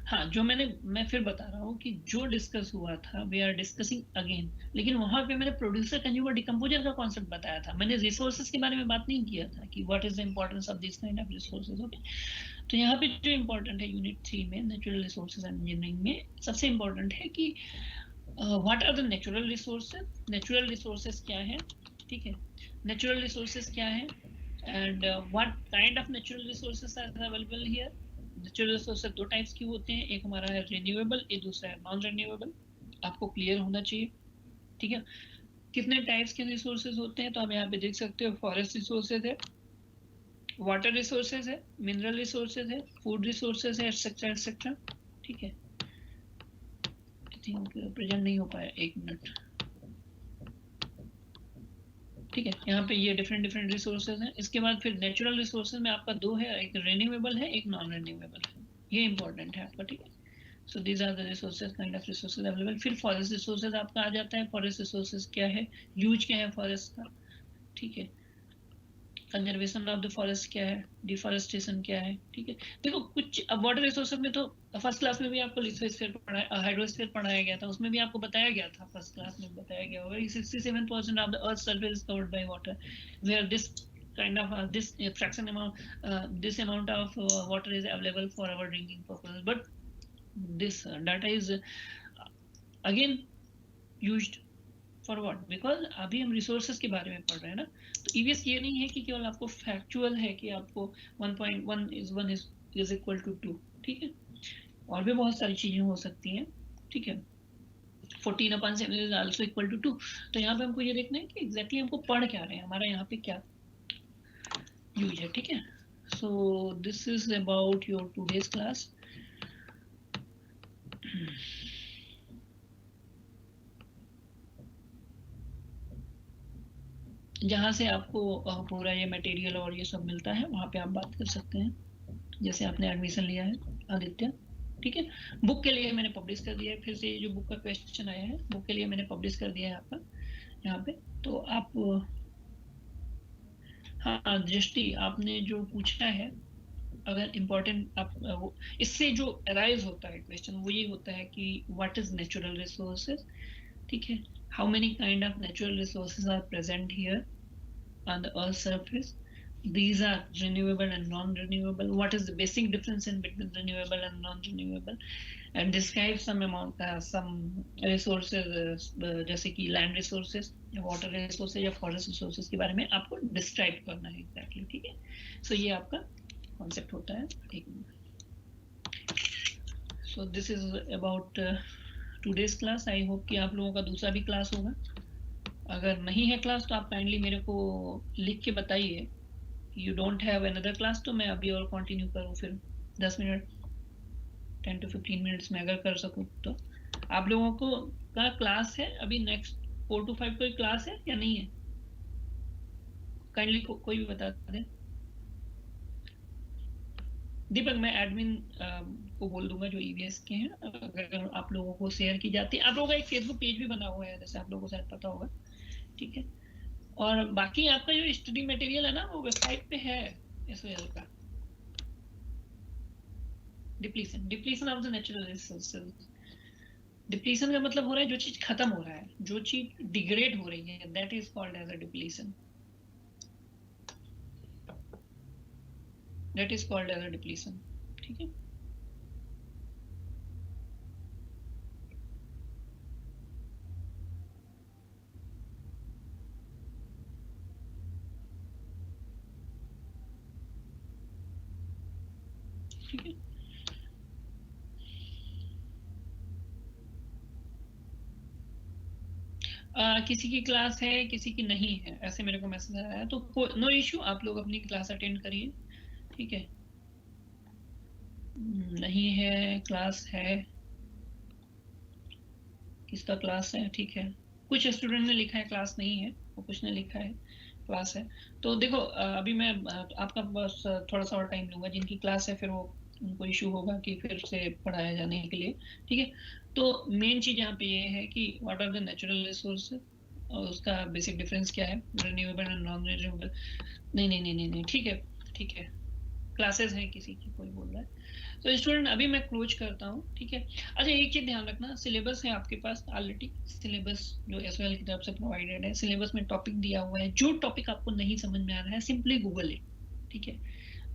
हाँ, जो मैं फिर बता रहा हूँ कि जो डिस्कस हुआ था वी आर डिस्कसिंग अगेन, लेकिन वहां पे मैंने प्रोड्यूसर कंज्यूमर डिकम्पोजर का कॉन्सेप्ट बताया था. मैंने रिसोर्सेज के बारे में बात नहीं किया था कि what is the importance of this kind of resources. Okay, तो यहाँ पे जो इंपॉर्टेंट है यूनिट 3 में नेचुरल रिसोर्सेज एंड इंजीनियरिंग में सबसे इंपॉर्टेंट है कि what are the natural resources. Natural resources क्या है, ठीक है, नेचुरल रिसोर्सेज क्या है and what kind of natural resources are available here. Natural resources 2 types की होते हैं, एक हमारा है रिन्यूएबल, एक दूसरा है नॉन रिन्यूएबल. आपको क्लियर होना चाहिए. ठीक है, कितने टाइप्स के रिसोर्सेज होते हैं तो आप यहाँ पे देख सकते हो. फॉरेस्ट रिसोर्सेज है, वाटर रिसोर्सेज है, मिनरल रिसोर्सेज है, फूड रिसोर्सेज है, एक्सेट्रा एक्सेट्रा. ठीक है, आई थिंक प्रेजेंट नहीं हो पाया, 1 मिनट. ठीक है, यहाँ पे ये डिफरेंट रिसोर्सेज हैं. इसके बाद फिर नेचुरल रिसोर्सेज में आपका 2 है, एक रिन्यूएबल है, एक नॉन रिन्यूएबल है. ये इंपॉर्टेंट है आपका. ठीक है, so these are the resources, kind of resources available. फिर फॉरेस्ट रिसोर्सेज आपका आ जाता है. फॉरेस्ट रिसोर्सेज क्या है, यूज क्या है फॉरेस्ट का. ठीक है, कंजर्वेशन ऑफ द फॉरेस्ट क्या है, डिफॉरेस्टेशन क्या है. ठीक है, देखो कुछ अब वाटर रिसोर्सेज में तो फर्स्ट क्लास में भी आपको लिथोस्फीयर पढ़ाया, हाइड्रोस्फीयर पढ़ाया गया था, उसमें भी आपको बताया गया था, फर्स्ट क्लास में बताया गया होगा 67% of the earth surface is covered by water, where this kind of this fraction amount this amount of water is available for our drinking purposes, but this data is again used for what, because अभी हम resources के बारे में पढ़ रहे हैं ना. तो ईवीएस ये नहीं है कि केवल आपको फैक्चुअल है कि आपको 1.1 इज 1 इज इक्वल टू 2. ठीक है, और भी बहुत सारी चीजें हो सकती हैं. ठीक है, 14/7 इज आल्सो इक्वल टू 2. तो यहाँ पे हमको ये देखना है कि एग्जैक्टली हमको पढ़ क्या रहे हैं, हमारा यहाँ पे क्या यूज है. ठीक है, so this is about your today's class. जहाँ से आपको पूरा ये मटेरियल और ये सब मिलता है, वहाँ पे आप बात कर सकते हैं, जैसे आपने एडमिशन लिया है आदित्य. ठीक है, बुक के लिए मैंने पब्लिश कर दिया है. फिर से ये जो बुक का क्वेश्चन आया है, बुक के लिए मैंने पब्लिश कर दिया है आपका यहाँ पे. तो आप हाँ दृष्टि, आपने जो पूछा है, अगर इम्पोर्टेंट आप इससे जो अराइज होता है क्वेश्चन वो ये होता है कि व्हाट इज नेचुरल रिसोर्सेज. ठीक है, how many kind of natural resources are present here on the earth's surface. These are renewable and non-renewable. What is the basic difference in between renewable and non-renewable, and describe some amount some resources जैसे कि land resources या water resources या forest resources के बारे में आपको describe करना है exactly. ठीक है, so ये आपका concept होता है. So this is about today's class. I hope कि आप लोगों का दूसरा भी क्लास होगा. अगर नहीं है क्लास तो आप काइंडली मेरे को लिख के बताइए you don't have another class, तो मैं अभी और कंटिन्यू करूँ फिर 10 मिनट 10 to 15 मिनट्स में अगर कर सकूँ तो. आप लोगों को का क्लास है अभी नेक्स्ट 4 to 5 कोई क्लास है या नहीं है, काइंडली कोई भी बता दे. दीपक, मैं एडमिन को बोल दूंगा जो ईवीएस के हैं, अगर आप लोगों को शेयर की जाती है। आप लोगों का एक फेसबुक पेज भी बना हुआ है, जैसे आप लोगों को शायद पता होगा, ठीक है। और बाकी आपका जो स्टडी मटेरियल है ना, वो वेबसाइट पे है एसओएल का। Depletion of the natural resources. Depletion का मतलब हो रहा है जो चीज खत्म हो रहा है, जो चीज डिग्रेड हो रही है, that is called as a depletion. That is called as a depletion, ठीक है। ठीक है। किसी की क्लास है, किसी की नहीं है, ऐसे मेरे को मैसेज आया है, तो नो इश्यू, आप लोग अपनी क्लास अटेंड करिए, ठीक है। नहीं है, क्लास है, किसका क्लास है, ठीक है। कुछ स्टूडेंट ने लिखा है क्लास नहीं है, और कुछ ने लिखा है क्लास है। तो देखो, अभी मैं आपका बस थोड़ा सा और टाइम लूंगा। जिनकी क्लास है फिर वो उनको इशू होगा कि फिर से पढ़ाया जाने के लिए, ठीक है। तो मेन चीज यहाँ पे ये है कि what are the natural resources, और उसका बेसिक डिफरेंस क्या है, रिन्यूएबल एंड नॉन रिन्यूएबल। नहीं नहीं नहीं नहीं नहीं, ठीक है, ठीक है। क्लासेस हैं किसी की, कोई बोल रहा है। तो स्टूडेंट अभी मैं क्लोज करता हूँ, ठीक है। अच्छा, एक चीज ध्यान रखना, सिलेबस है आपके पास ऑलरेडी, सिलेबस जो एसओएल की तरफ से प्रोवाइडेड है, सिलेबस में टॉपिक दिया हुआ है। जो टॉपिक आपको नहीं समझ में आ रहा है, सिंपली गूगल इट, ठीक है।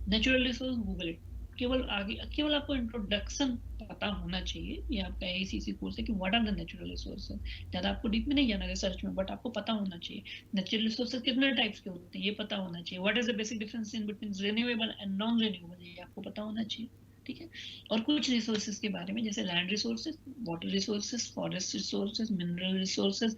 Natural resource, Google it. केवल आगे, केवल आपको इंट्रोडक्शन पता होना चाहिए, ये आपका एसीसी कोर्स है, कि what are the natural resources. ज्यादा आपको डीप में नहीं जाना रिसर्च में, बट आपको पता होना चाहिए नेचुरल रिसोर्सेज कितने टाइप्स के होते हैं, ये पता होना चाहिए। What is the basic difference in between renewable and non renewable, ये आपको पता होना चाहिए, ठीक है। और कुछ रिसोर्सेज के बारे में, जैसे land resources, water resources, forest resources, mineral resources,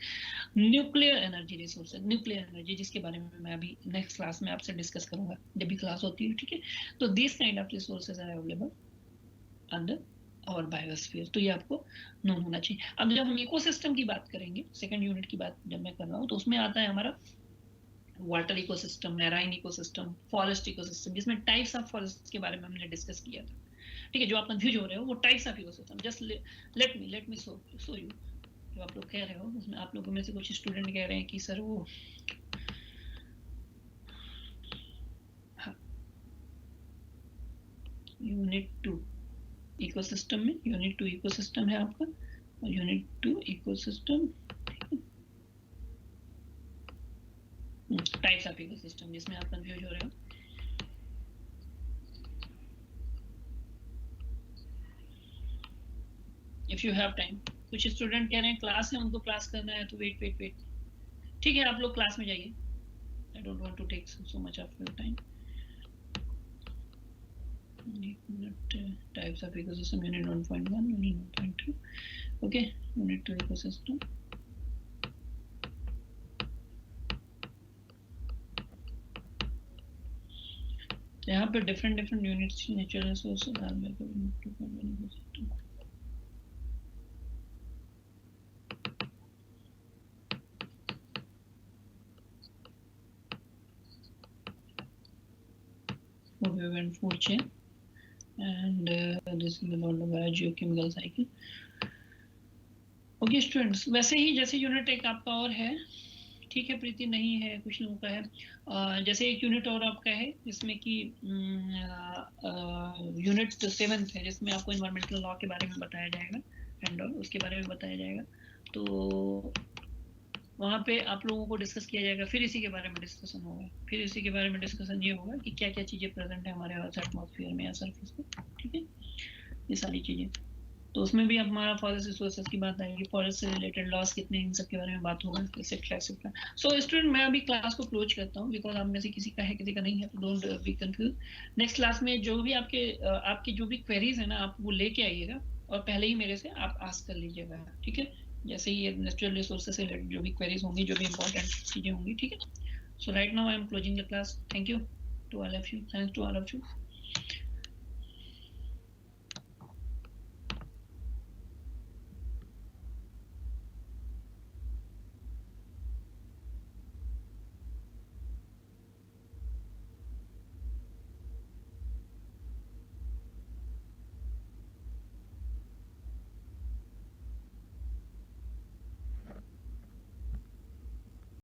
nuclear energy resources, nuclear energy जिसके बारे में मैं अभी नेक्स्ट क्लास में आपसे डिस्कस करूंगा, जब भी क्लास होती है, ठीक है। तो this kind of resources are available under और बायोस्फीयर, तो ये आपको नोन होना चाहिए। अब जब हम इकोसिस्टम की बात करेंगे, सेकंड यूनिट की बात जब मैं कर रहा हूँ, तो उसमें आता है हमारा water ecosystem, marine ecosystem, forest ecosystem, जिसमें टाइप्स ऑफ फॉरेस्ट के बारे में हमने डिस्कस किया था, ठीक है। जो आप कंफ्यूज हो रहे हो, वो types of ecosystem, just let me so you. जो आप लोग कह रहे हो, उसमें आप लोगों में से कुछ स्टूडेंट कह रहे हैं कि सर वो यूनिट 2 इकोसिस्टम में, यूनिट 2 इकोसिस्टम है आपका, और unit 2 ecosystem, types of ecosystem, जिसमें आप कंफ्यूज हो रहे हो। इफ यू हैव टाइम, कुछ स्टूडेंट कह रहे हैं क्लास है, उनको क्लास करना है, तो वेट, ठीक है, आप लोग क्लास में जाइए। I don't want to take so much of your time. Types of ecosystem, unit 1.1, unit 1.2, okay, unit 2 ecosystem. यहाँ पे different units, natural resources, ecosystem. and food chain, and this is about the biogeochemical cycle. Okay students, वैसे ही जैसे unit एक आपका और है, ठीक है प्रीति, नहीं है कुछ लोगों का है। जैसे एक यूनिट और आपका है जिसमें कि यूनिट 7 है, जिसमें आपको इन्वायरमेंटल लॉ के बारे में बताया जाएगा, एंड उसके बारे में बताया जाएगा। तो वहाँ पे आप लोगों को डिस्कस किया जाएगा, फिर इसी के बारे में डिस्कशन होगा, फिर इसी के बारे में डिस्कशन ये होगा कि क्या क्या चीज़ें प्रेजेंट है हमारे अर्थ एटमॉस्फेयर में या सरफेस पे, ठीक है, ये सारी चीज़ें। तो उसमें भी हमारा फॉरेस्ट रिसोर्सेज की बात आएगी, फॉरेस्ट से रिलेटेड लॉस कितने, इन सब के बारे में बात होगा, एक्सेट्रा एक्सेट्रा। सो स्टूडेंट, मैं अभी क्लास को क्लोज करता हूँ, बिकॉज आप में से किसी का है किसी का नहीं है, तो don't be confuse. Next class में जो भी आपकी जो भी क्वेरीज है ना, आप वो लेके आइएगा, और पहले ही मेरे से आप आस्क कर लीजिएगा, ठीक है। जैसे ही नेचुरल रिसोर्सेज से रिलेटेड जो भी क्वेरीज होंगी, जो भी इंपॉर्टेंट चीजें होंगी, ठीक है। So right now I am closing the class. Thank you to all of you, thanks to all of you.